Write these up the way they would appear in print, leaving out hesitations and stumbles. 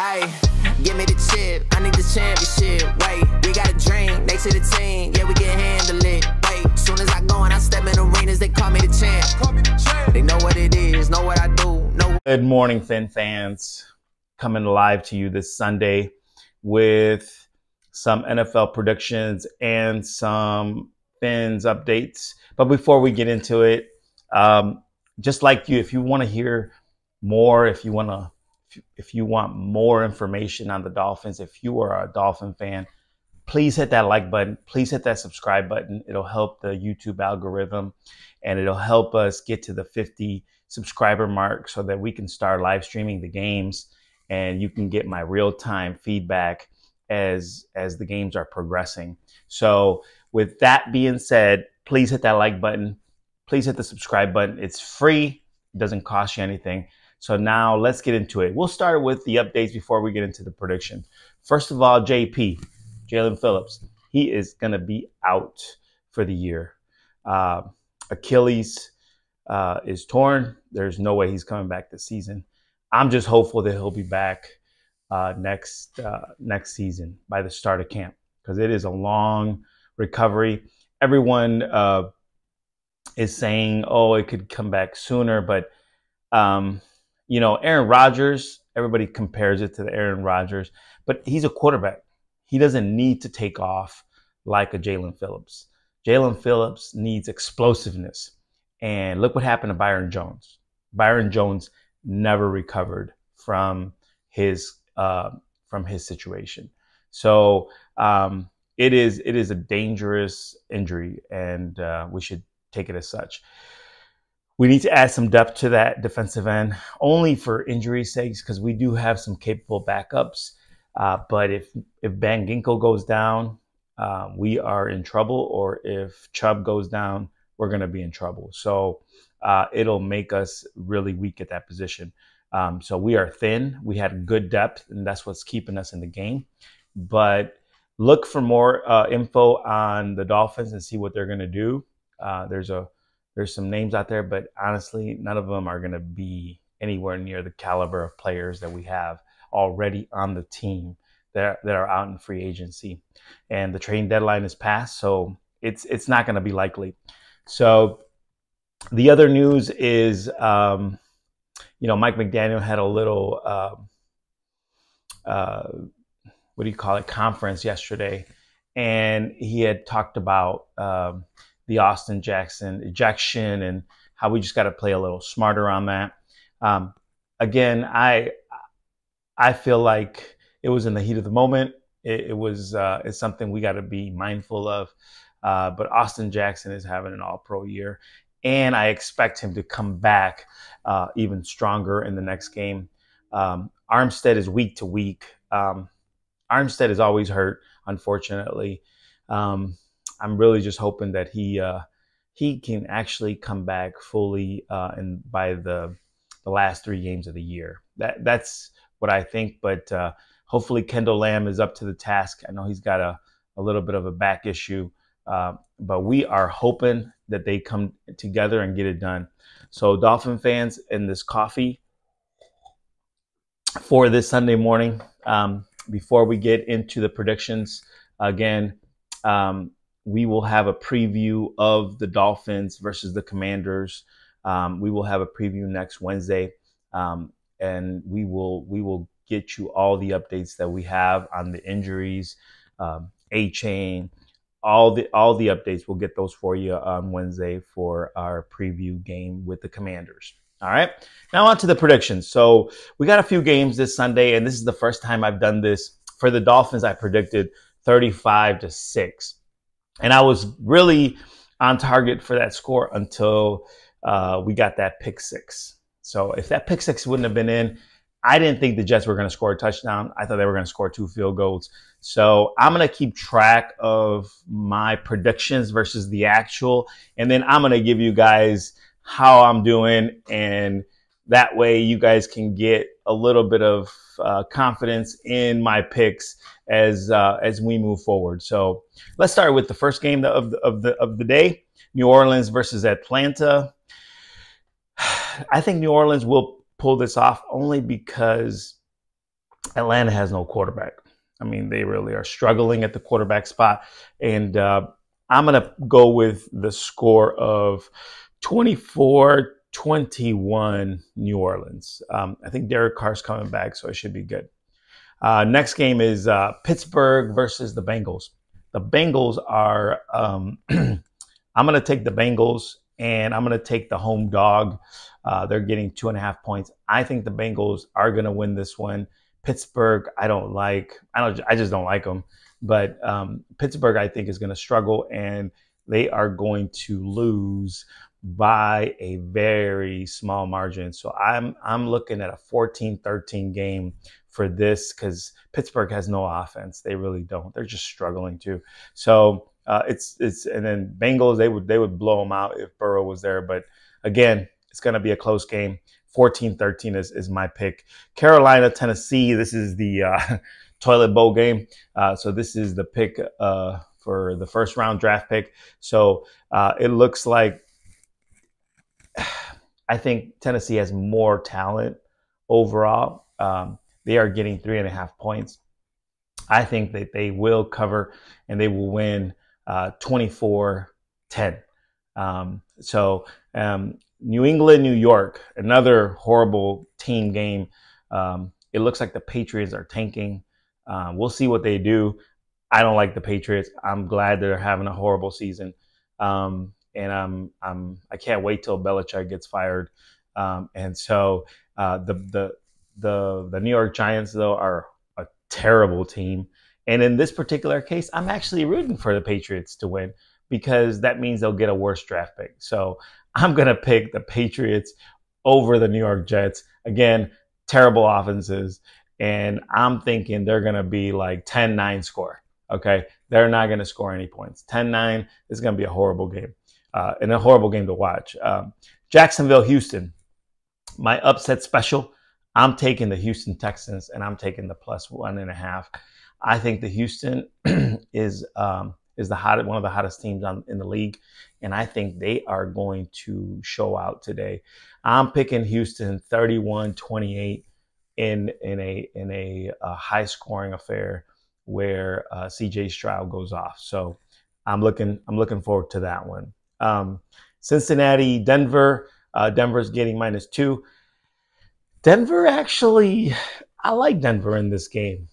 Ay, give me the chip, I need the championship. Wait, we got a dream, next to the team, yeah, we can handle it. Wait, soon as I go and I step in arenas, they call me the champ. They know what it is, know what I do. Know. Good morning, Fin fans. Coming live to you this Sunday with some NFL predictions and some Fins updates. But before we get into it, just like you, if you want to hear more, if you want more information on the Dolphins, if you are a Dolphin fan, please hit that like button. Please hit that subscribe button. It'll help the YouTube algorithm and it'll help us get to the 50 subscriber mark so that we can start live streaming the games and you can get my real-time feedback as the games are progressing. So with that being said, please hit that like button. Please hit the subscribe button. It's free. It doesn't cost you anything. So now let's get into it. We'll start with the updates before we get into the prediction. First of all, Jalen Phillips, he is going to be out for the year. Achilles is torn. There's no way he's coming back this season. I'm just hopeful that he'll be back next season by the start of camp because it is a long recovery. Everyone is saying, oh, it could come back sooner, but you know, Aaron Rodgers, everybody compares it to the Aaron Rodgers, but he's a quarterback. He doesn't need to take off like a Jalen Phillips. Jalen Phillips needs explosiveness. And look what happened to Byron Jones. Byron Jones never recovered from his situation. So it is a dangerous injury, and we should take it as such. We need to add some depth to that defensive end, only for injury sakes, because we do have some capable backups. But if Van Ginkel goes down, we are in trouble. Or if Chubb goes down, we're going to be in trouble. So it'll make us really weak at that position. So we are thin. We had good depth, and that's what's keeping us in the game. But look for more info on the Dolphins and see what they're going to do. There's some names out there, but honestly, none of them are going to be anywhere near the caliber of players that we have already on the team that are out in free agency. And the trading deadline is passed, so it's not going to be likely. So the other news is, you know, Mike McDaniel had a little, what do you call it, conference yesterday, and he had talked about the Austin Jackson ejection and how we just got to play a little smarter on that. Again, I feel like it was in the heat of the moment. It's something we got to be mindful of. But Austin Jackson is having an all-pro year, and I expect him to come back even stronger in the next game. Armstead is week to week. Armstead is always hurt, unfortunately. I'm really just hoping that he can actually come back fully and by the last 3 games of the year. That's what I think. But hopefully Kendall Lamb is up to the task. I know he's got a little bit of a back issue, but we are hoping that they come together and get it done. So Dolphin fans, in this coffee for this Sunday morning, before we get into the predictions, again, we will have a preview of the Dolphins versus the Commanders. We will have a preview next Wednesday, and we will get you all the updates that we have on the injuries, A-Chain, all the updates. We'll get those for you on Wednesday for our preview game with the Commanders. All right, now on to the predictions. So we got a few games this Sunday, and this is the first time I've done this. For the Dolphins, I predicted 35-6. And I was really on target for that score until we got that pick 6. So if that pick 6 wouldn't have been in, I didn't think the Jets were going to score a touchdown. I thought they were going to score 2 field goals. So I'm going to keep track of my predictions versus the actual. And then I'm going to give you guys how I'm doing. And that way you guys can get a little bit of confidence in my picks as we move forward. So let's start with the first game of the day, New Orleans versus Atlanta. I think New Orleans will pull this off only because Atlanta has no quarterback. I mean, they really are struggling at the quarterback spot. And I'm going to go with the score of 24-21 New Orleans. I think Derek Carr's coming back, so it should be good. Next game is Pittsburgh versus the Bengals. The Bengals are, I'm going to take the Bengals, and I'm going to take the home dog. They're getting 2.5 points. I think the Bengals are going to win this one. Pittsburgh, I just don't like them. But Pittsburgh, I think, is going to struggle, and they are going to lose by a very small margin. So I'm looking at a 14-13 game for this, because Pittsburgh has no offense. They really don't. They're just struggling too. So it's and then Bengals, they would blow them out if Burrow was there. But again, it's going to be a close game. 14-13 is my pick. Carolina, Tennessee. This is the toilet bowl game. So this is the pick for the first round draft pick. So it looks like I think Tennessee has more talent overall. They are getting 3.5 points. I think that they will cover and they will win 24-10. New England, New York, another horrible team game. It looks like the Patriots are tanking. We'll see what they do. I don't like the Patriots. I'm glad they're having a horrible season. And I can't wait till Belichick gets fired. And so the New York Giants, though, are a terrible team. And in this particular case, I'm actually rooting for the Patriots to win, because that means they'll get a worse draft pick. So I'm going to pick the Patriots over the New York Jets. Again, terrible offenses. And I'm thinking they're going to be like 10-9 score. Okay. They're not going to score any points. 10-9 is going to be a horrible game, and a horrible game to watch. Jacksonville, Houston. My upset special, I'm taking the Houston Texans, and I'm taking the +1.5. I think the Houston is one of the hottest teams in the league, and I think they are going to show out today. I'm picking Houston 31-28 in a high scoring affair where CJ Stroud goes off. So I'm looking forward to that one. Cincinnati, Denver. Denver's getting -2. Denver, actually, I like Denver in this game.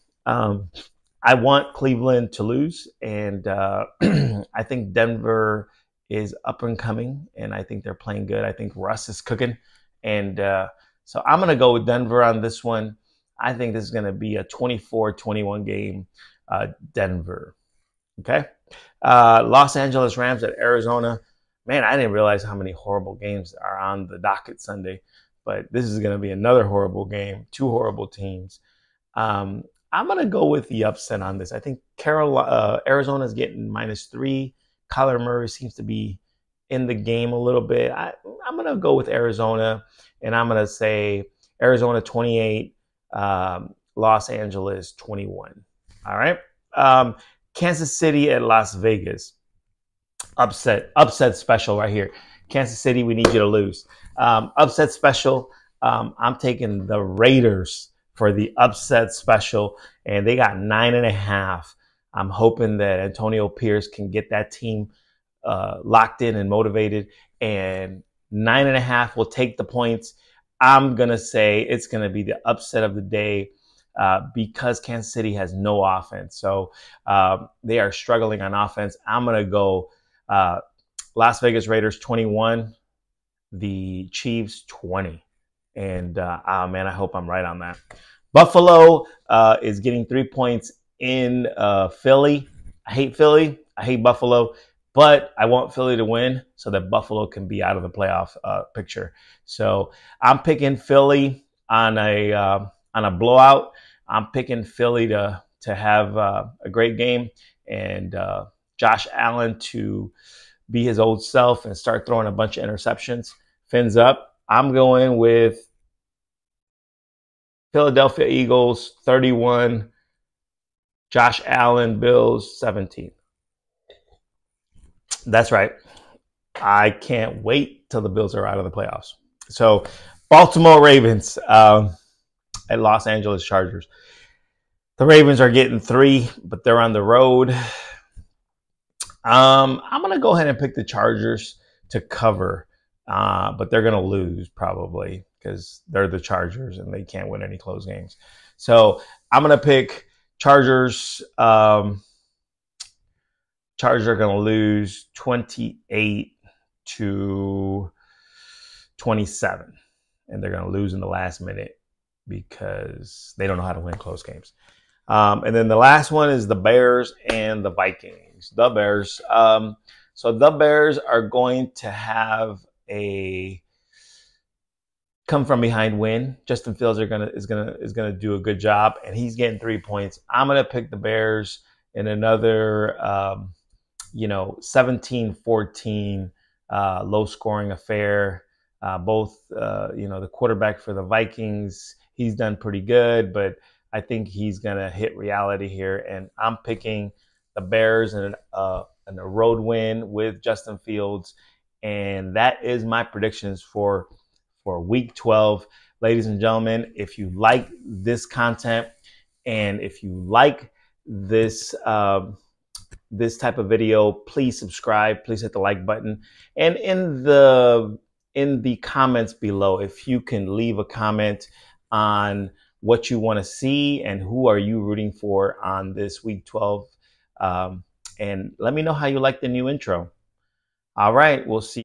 I want Cleveland to lose, and I think Denver is up and coming, and I think they're playing good. I think Russ is cooking, and so I'm going to go with Denver on this one. I think this is going to be a 24-21 game, Denver. Okay. Los Angeles Rams at Arizona. Man, I didn't realize how many horrible games are on the docket Sunday, but this is going to be another horrible game. Two horrible teams. I'm going to go with the upset on this. I think Arizona is getting -3. Kyler Murray seems to be in the game a little bit. I'm going to go with Arizona, and I'm going to say Arizona 28, Los Angeles 21. All right. Kansas City at Las Vegas. Upset special right here. Kansas City, we need you to lose. Upset special. I'm taking the Raiders for the upset special, and they got 9.5. I'm hoping that Antonio Pierce can get that team locked in and motivated, and 9.5 will take the points. I'm going to say it's going to be the upset of the day because Kansas City has no offense. So they are struggling on offense. I'm going to go Las Vegas Raiders 21, the Chiefs 20. And man, I hope I'm right on that. Buffalo is getting 3 points in Philly. I hate Philly. I hate Buffalo. But I want Philly to win so that Buffalo can be out of the playoff picture. So I'm picking Philly on a blowout. I'm picking Philly to have a great game, and Josh Allen to be his old self and start throwing a bunch of interceptions. Fins up. I'm going with Philadelphia Eagles 31, Josh Allen Bills 17. That's right. I can't wait till the Bills are out of the playoffs. So Baltimore Ravens at Los Angeles Chargers. The Ravens are getting 3, but they're on the road. I'm going to go ahead and pick the Chargers to cover, but they're going to lose probably because they're the Chargers and they can't win any close games. So I'm going to pick Chargers. Chargers are going to lose 28-27, and they're going to lose in the last minute because they don't know how to win close games. And then the last one is the Bears and the Vikings. The Bears. So the Bears are going to have a come from behind win. Justin Fields is gonna do a good job, and he's getting 3 points. I'm gonna pick the Bears in another 17-14 low scoring affair. Both the quarterback for the Vikings, he's done pretty good, but I think he's gonna hit reality here, and I'm picking the Bears in a road win with Justin Fields, and that is my predictions for Week 12. Ladies and gentlemen, if you like this content and if you like this this type of video, please subscribe. Please hit the like button, and in the comments below, if you can leave a comment on what you want to see and who are you rooting for on this Week 12. And let me know how you like the new intro. All right, we'll see.